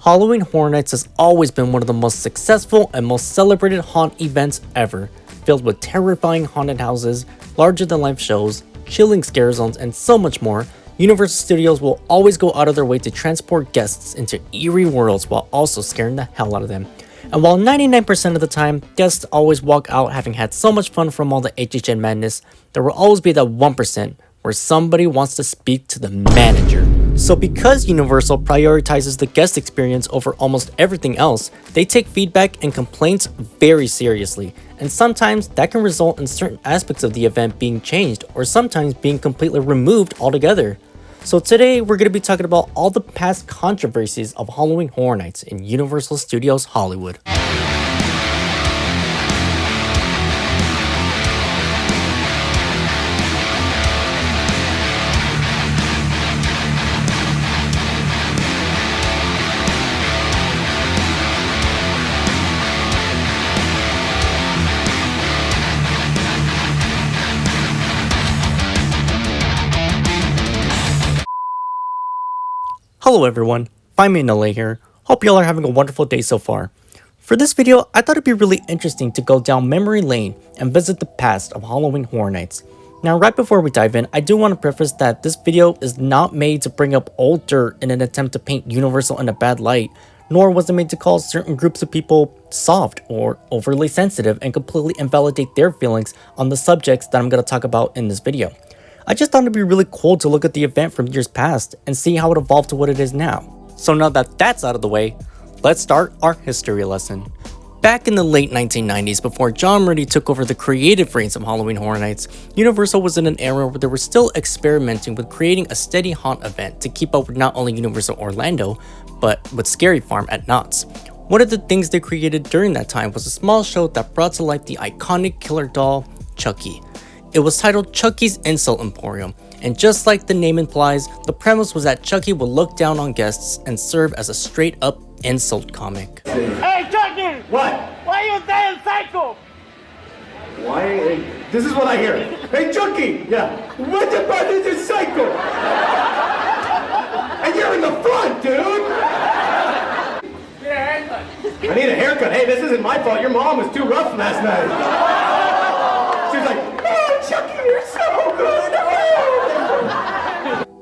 Halloween Horror Nights has always been one of the most successful and most celebrated haunt events ever, filled with terrifying haunted houses, larger-than-life shows, chilling scare zones, and so much more. Universal Studios will always go out of their way to transport guests into eerie worlds while also scaring the hell out of them. And while 99% of the time, guests always walk out having had so much fun from all the HHN madness, there will always be that 1% where somebody wants to speak to the manager. So because Universal prioritizes the guest experience over almost everything else, they take feedback and complaints very seriously, and sometimes that can result in certain aspects of the event being changed or sometimes being completely removed altogether. So today we're going to be talking about all the past controversies of Halloween Horror Nights in Universal Studios Hollywood. Hello everyone, find me in LA here. Hope y'all are having a wonderful day so far. For this video, I thought it'd be really interesting to go down memory lane and visit the past of Halloween Horror Nights. Now right before we dive in, I do want to preface that this video is not made to bring up old dirt in an attempt to paint Universal in a bad light, nor was it made to call certain groups of people soft or overly sensitive and completely invalidate their feelings on the subjects that I'm going to talk about in this video. I just thought it'd be really cool to look at the event from years past and see how it evolved to what it is now. So now that that's out of the way, let's start our history lesson. Back in the late 1990s, before John Murdy took over the creative reins of Halloween Horror Nights, Universal was in an era where they were still experimenting with creating a steady haunt event to keep up with not only Universal Orlando, but with Scary Farm at Knott's. One of the things they created during that time was a small show that brought to life the iconic killer doll, Chucky. It was titled Chucky's Insult Emporium, and just like the name implies, the premise was that Chucky would look down on guests and serve as a straight-up insult comic. Hey, Chucky! What? Why are you saying psycho? Why? This is what I hear. Hey, Chucky! Yeah. What about this psycho? And you're in the front, dude! Get a haircut. I need a haircut. Hey, this isn't my fault. Your mom was too rough last night. She was like, oh, Chucky, you're so good!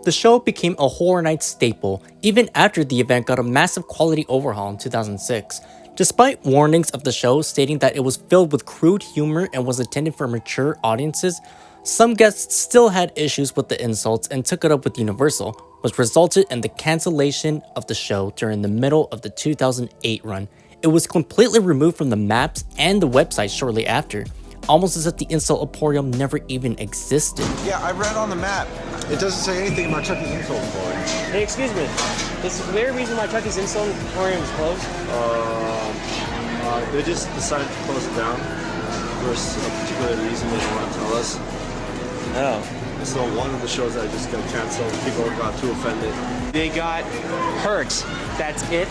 The show became a Horror Nights staple, even after the event got a massive quality overhaul in 2006. Despite warnings of the show stating that it was filled with crude humor and was intended for mature audiences, some guests still had issues with the insults and took it up with Universal, which resulted in the cancellation of the show during the middle of the 2008 run. It was completely removed from the maps and the website shortly after, almost as if the Insult Emporium never even existed. Yeah, I read on the map. It doesn't say anything about Chucky's Insult Emporium. Hey, excuse me. Is there a reason why Chucky's Insult Emporium is closed? They just decided to close it down for a particular reason they didn't want to tell us. Oh. So one of the shows that just got canceled, people got too offended. They got hurt. That's it.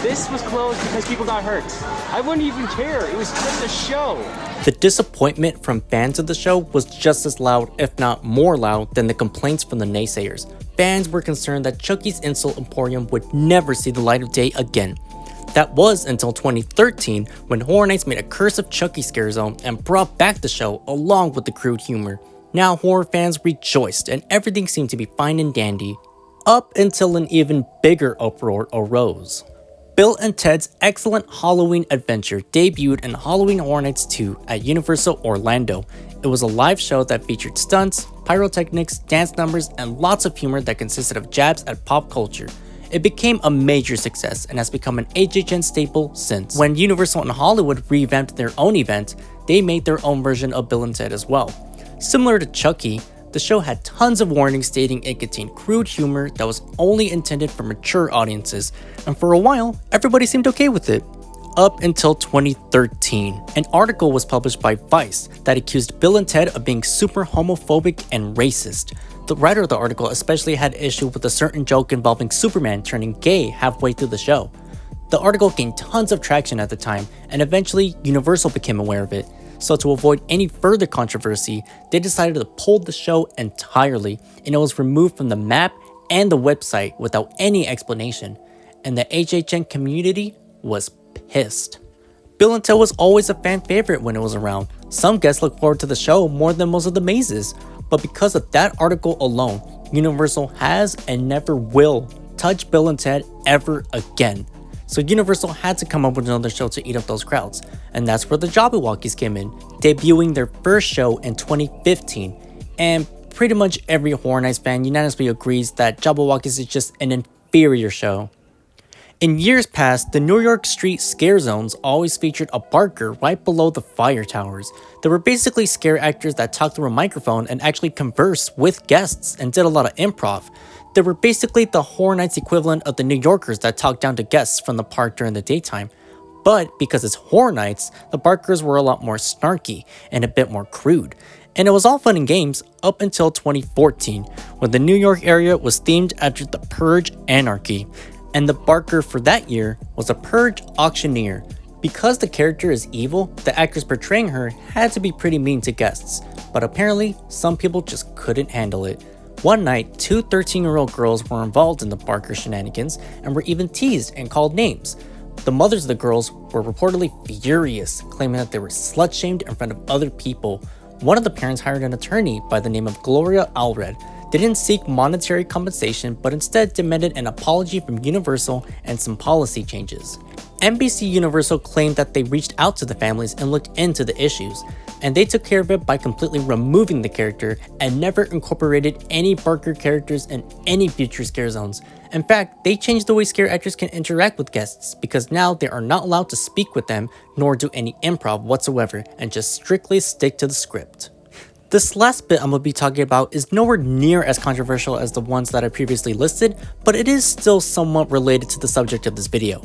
This was closed because people got hurt. I wouldn't even care. It was just a show. The disappointment from fans of the show was just as loud, if not more loud, than the complaints from the naysayers. Fans were concerned that Chucky's Insult Emporium would never see the light of day again. That was until 2013, when Horror Nights made a Curse of Chucky scare zone and brought back the show along with the crude humor. Now horror fans rejoiced and everything seemed to be fine and dandy, up until an even bigger uproar arose. Bill and Ted's Excellent Halloween Adventure debuted in Halloween Horror Nights 2 at Universal Orlando. It was a live show that featured stunts, pyrotechnics, dance numbers, and lots of humor that consisted of jabs at pop culture. It became a major success and has become an HHN staple since. When Universal and Hollywood revamped their own event, they made their own version of Bill and Ted as well. Similar to Chucky, the show had tons of warnings stating it contained crude humor that was only intended for mature audiences, and for a while, everybody seemed okay with it. Up until 2013, an article was published by Vice that accused Bill and Ted of being super homophobic and racist. The writer of the article especially had issue with a certain joke involving Superman turning gay halfway through the show. The article gained tons of traction at the time, and eventually Universal became aware of it. So to avoid any further controversy, they decided to pull the show entirely, and it was removed from the map and the website without any explanation. and the HHN community was pissed. Bill and Ted was always a fan favorite when it was around. Some guests look forward to the show more than most of the mazes, but because of that article alone, Universal has and never will touch Bill and Ted ever again. So Universal had to come up with another show to eat up those crowds, and that's where the Jabberwockies came in, debuting their first show in 2015. And pretty much every Horror Nights fan unanimously agrees that Jabberwockies is just an inferior show. In years past, the New York street scare zones always featured a barker right below the fire towers. They were basically scare actors that talked through a microphone and actually conversed with guests and did a lot of improv. They were basically the Horror Nights equivalent of the New Yorkers that talked down to guests from the park during the daytime. But because it's Horror Nights, the barkers were a lot more snarky and a bit more crude. And it was all fun and games up until 2014, when the New York area was themed after the Purge Anarchy. And the barker for that year was a purge auctioneer. Because the character is evil, the actress portraying her had to be pretty mean to guests, but apparently some people just couldn't handle it. One night, two 13-year-old girls were involved in the barker shenanigans and were even teased and called names. The mothers of the girls were reportedly furious, claiming that they were slut-shamed in front of other people. One of the parents hired an attorney by the name of Gloria Allred. They didn't seek monetary compensation, but instead demanded an apology from Universal and some policy changes. NBC Universal claimed that they reached out to the families and looked into the issues, and they took care of it by completely removing the character and never incorporated any Barker characters in any future scare zones. In fact, they changed the way scare actors can interact with guests, because now they are not allowed to speak with them nor do any improv whatsoever and just strictly stick to the script. This last bit I'm going to be talking about is nowhere near as controversial as the ones that I previously listed, but it is still somewhat related to the subject of this video.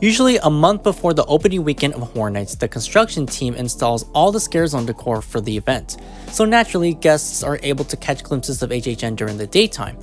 Usually a month before the opening weekend of Horror Nights, the construction team installs all the scare zone decor for the event, so naturally guests are able to catch glimpses of HHN during the daytime.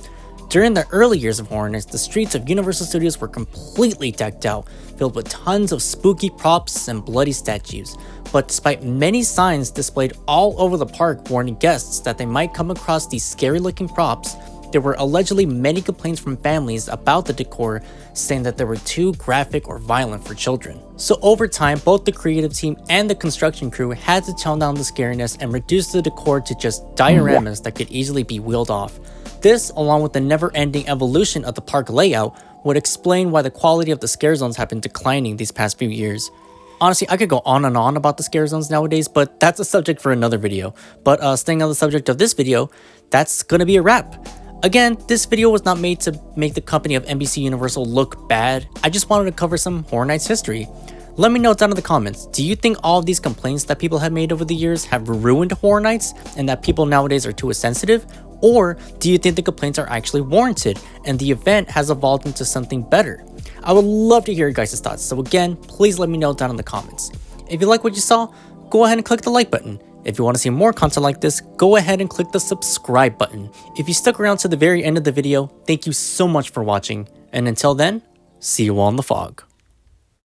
During the early years of Horror Nights, the streets of Universal Studios were completely decked out, filled with tons of spooky props and bloody statues. But despite many signs displayed all over the park warning guests that they might come across these scary looking props, there were allegedly many complaints from families about the decor, saying that they were too graphic or violent for children. So over time, both the creative team and the construction crew had to tone down the scariness and reduce the decor to just dioramas that could easily be wheeled off. This, along with the never-ending evolution of the park layout, would explain why the quality of the scare zones have been declining these past few years. Honestly, I could go on and on about the scare zones nowadays, but that's a subject for another video. But staying on the subject of this video, that's gonna be a wrap. Again, this video was not made to make the company of NBC Universal look bad. I just wanted to cover some Horror Nights history. Let me know down in the comments, do you think all of these complaints that people have made over the years have ruined Horror Nights and that people nowadays are too sensitive? Or do you think the complaints are actually warranted and the event has evolved into something better? I would love to hear your guys' thoughts, so again, please let me know down in the comments. If you like what you saw, go ahead and click the like button. If you want to see more content like this, go ahead and click the subscribe button. If you stuck around to the very end of the video, thank you so much for watching, and until then, see you all in the fog.